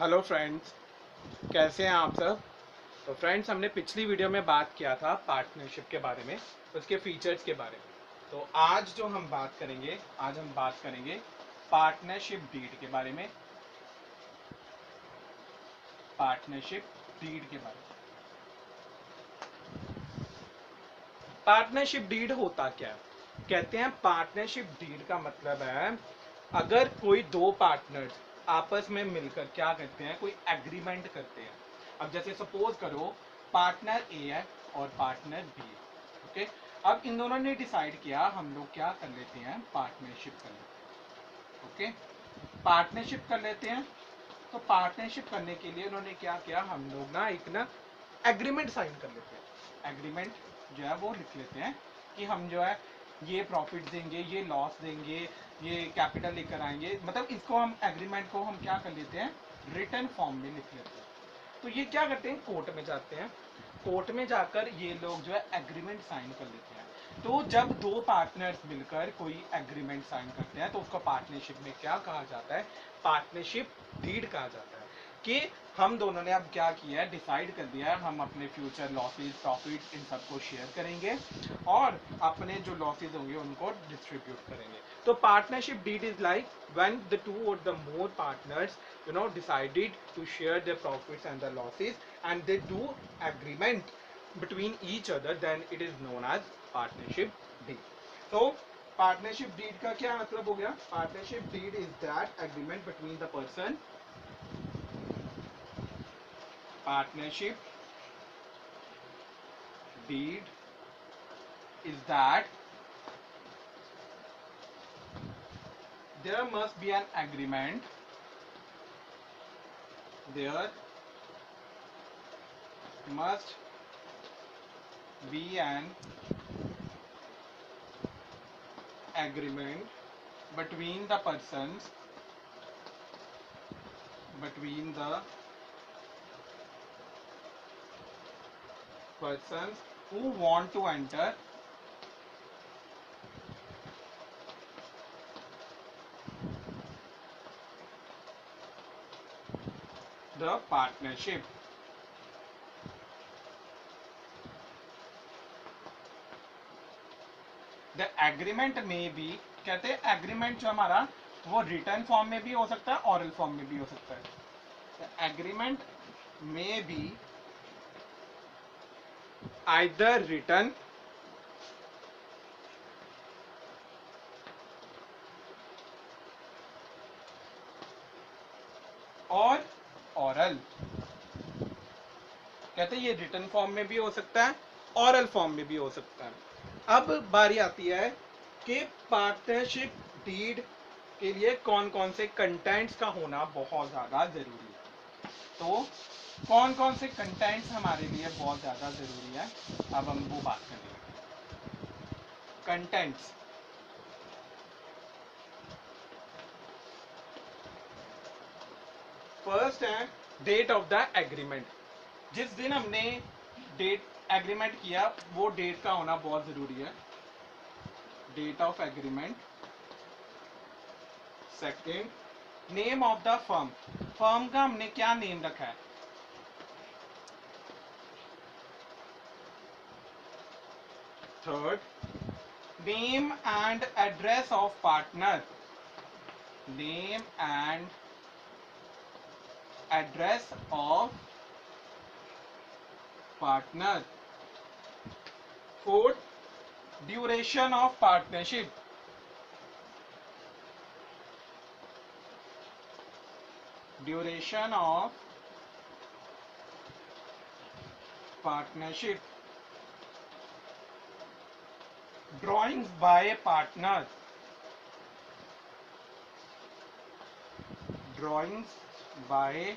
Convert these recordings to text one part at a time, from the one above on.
Hello friends, कैसे हैं आप सब। तो फ्रेंड्स, हमने पिछली वीडियो में बात किया था पार्टनरशिप के बारे में, उसके फीचर्स के बारे में। तो आज जो हम बात करेंगे, आज हम बात करेंगे पार्टनरशिप डीड के बारे में। पार्टनरशिप डीड के बारे में। पार्टनरशिप डीड होता क्या है? कहते हैं पार्टनरशिप डीड का मतलब है अगर कोई दो पार्टनर्स आपस में मिलकर क्या करते हैं, कोई एग्रीमेंट करते हैं। अब जैसे सपोज करो पार्टनर ए है और पार्टनर बी है, ओके। अब इन दोनों ने डिसाइड किया हम लोग क्या कर लेते हैं, पार्टनरशिप कर लेते हैं, ओके। पार्टनरशिप कर लेते हैं। तो पार्टनरशिप करने के लिए उन्होंने क्या किया, हम लोग ना एक ना एग्रीमेंट साइन कर लेते हैं। एग्रीमेंट जो है वो लिख लेते हैं कि हम जो है ये प्रॉफिट देंगे, ये लॉस देंगे, ये कैपिटल लेकर आएंगे। मतलब इसको हम एग्रीमेंट को हम क्या कर लेते हैं, रिटर्न फॉर्म में लिख लेते हैं। तो ये क्या करते हैं, कोर्ट में जाते हैं। कोर्ट में जाकर ये लोग जो है एग्रीमेंट साइन कर लेते हैं। तो जब दो पार्टनर्स मिलकर कोई एग्रीमेंट साइन करते हैं तो उसको पार्टनरशिप में क्या कहा जाता है, पार्टनरशिप डीड कहा जाता है। कि हम दोनों ने अब क्या किया है, डिसाइड कर दिया है हम अपने फ्यूचर लॉसेस प्रॉफिट इन सबको शेयर करेंगे और अपने जो लॉसेस होंगे उनको डिस्ट्रीब्यूट करेंगे। तो partnership deed is like when the two or the more partners decided to share their profits and the losses, and they do agreement between each other, then it is known as partnership deed. So partnership deed का क्या मतलब हो गया, partnership deed is that agreement between the person, partnership deed is that there must be an agreement, there must be an agreement between the persons, between the persons who want to enter the partnership. The agreement may be, कहते हैं agreement जो हमारा वो return form में भी हो सकता है, ऑरल फॉर्म में भी हो सकता है। Agreement may be either written और ऑरल। कहते हैं ये रिटर्न फॉर्म में भी हो सकता है, ऑरल फॉर्म में भी हो सकता है। अब बारी आती है कि पार्टनरशिप डीड के लिए कौन कौन से कंटेंट्स का होना बहुत ज़्यादा ज़रूरी है। तो कौन कौन से कंटेंट्स हमारे लिए बहुत ज़्यादा ज़रूरी है, अब हम वो बात करेंगे। कंटेंट्स, फर्स्ट है डेट ऑफ द एग्रीमेंट। जिस दिन हमने डेट एग्रीमेंट किया वो डेट का होना बहुत ज़रूरी है, date of agreement. Second, name of the firm, firm का हमने क्या नेम रखा है। Third, name and address of partner, name and address of partner. Fourth, duration of partnership, duration of partnership. Drawings by partner, drawings by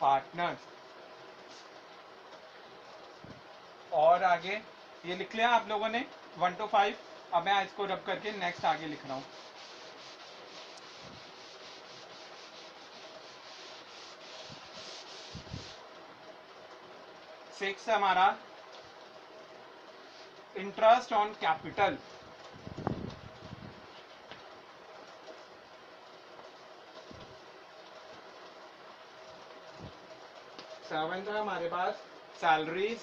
partners. और आगे ये लिख लिया आप लोगों ने 1 to 5। अब मैं इसको रब करके नेक्स्ट आगे लिख रहा हूं। 6 हमारा इंटरेस्ट ऑन कैपिटल, सेवेंथ है हमारे पास सैलरीज,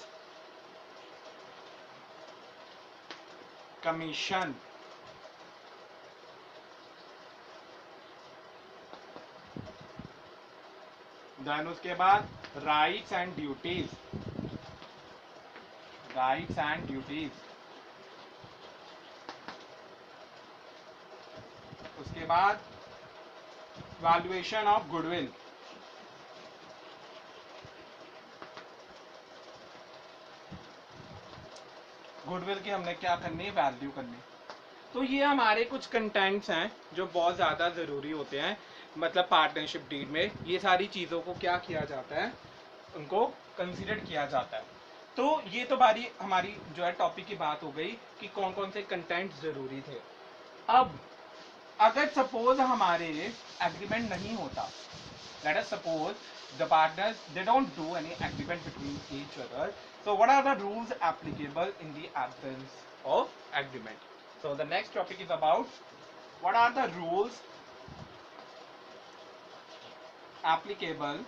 कमीशन, देन उसके बाद rights and duties, rights and duties, उसके बाद वैल्यूएशन ऑफ गुडविल, गुडविल की हमने क्या करनी, वैल्यू करनी। तो ये हमारे कुछ कंटेंट्स हैं जो बहुत ज़्यादा ज़रूरी होते हैं, मतलब पार्टनरशिप डीड में ये सारी चीज़ों को क्या किया जाता है, उनको कंसिडर किया जाता है। तो ये तो बारी हमारी जो है टॉपिक की बात हो गई कि कौन कौन से कंटेंट ज़रूरी थे। अब अगर सपोज हमारे एग्रीमेंट नहीं होता, let us suppose the partners they don't do any agreement between each other, so what are the rules applicable in the absence of agreement? So the next topic is about what are the rules applicable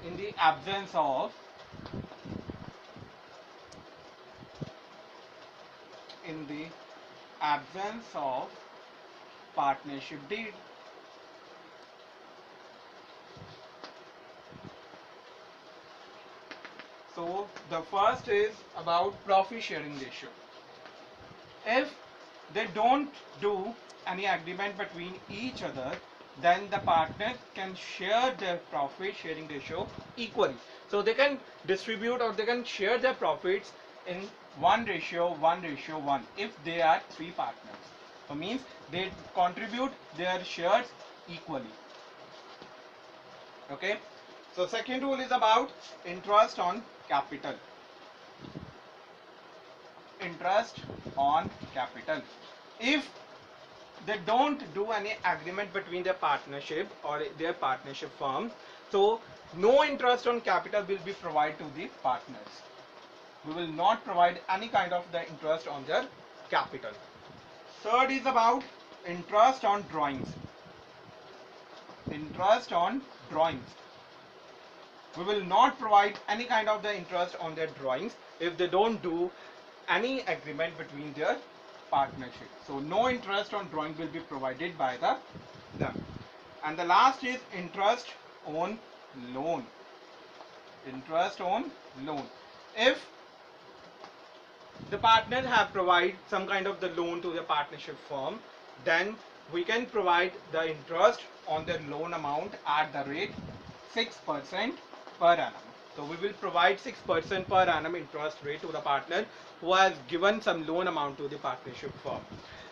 in the absence of partnership deed. So the first is about profit sharing ratio. If they don't do any agreement between each other, then the partners can share their profit sharing ratio equally. So they can distribute or they can share their profits in 1:1:1 if they are three partners. So means they contribute their shares equally. Okay. So second rule is about interest on capital. Interest on capital. If they don't do any agreement between their partnership or their partnership firm, so no interest on capital will be provided to the partners. We will not provide any kind of the interest on their capital. Third is about interest on drawings. Interest on drawings. We will not provide any kind of the interest on their drawings if they don't do any agreement between their partnership. So no interest on drawing will be provided by them. And the last is interest on loan. Interest on loan. If the partners have provided some kind of the loan to the partnership firm, then we can provide the interest on their loan amount at the rate 6% per annum. So we will provide 6% per annum interest rate to the partner who has given some loan amount to the partnership firm.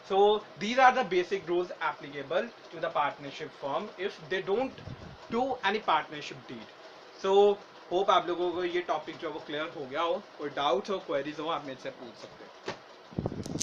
So these are the basic rules applicable to the partnership firm if they don't do any partnership deed. So hope आप लोगों को ये topic जो है वो clear हो गया हो, कोई डाउट्स हो, क्वेरीज हो, आप मेरे से पूछ सकते हैं।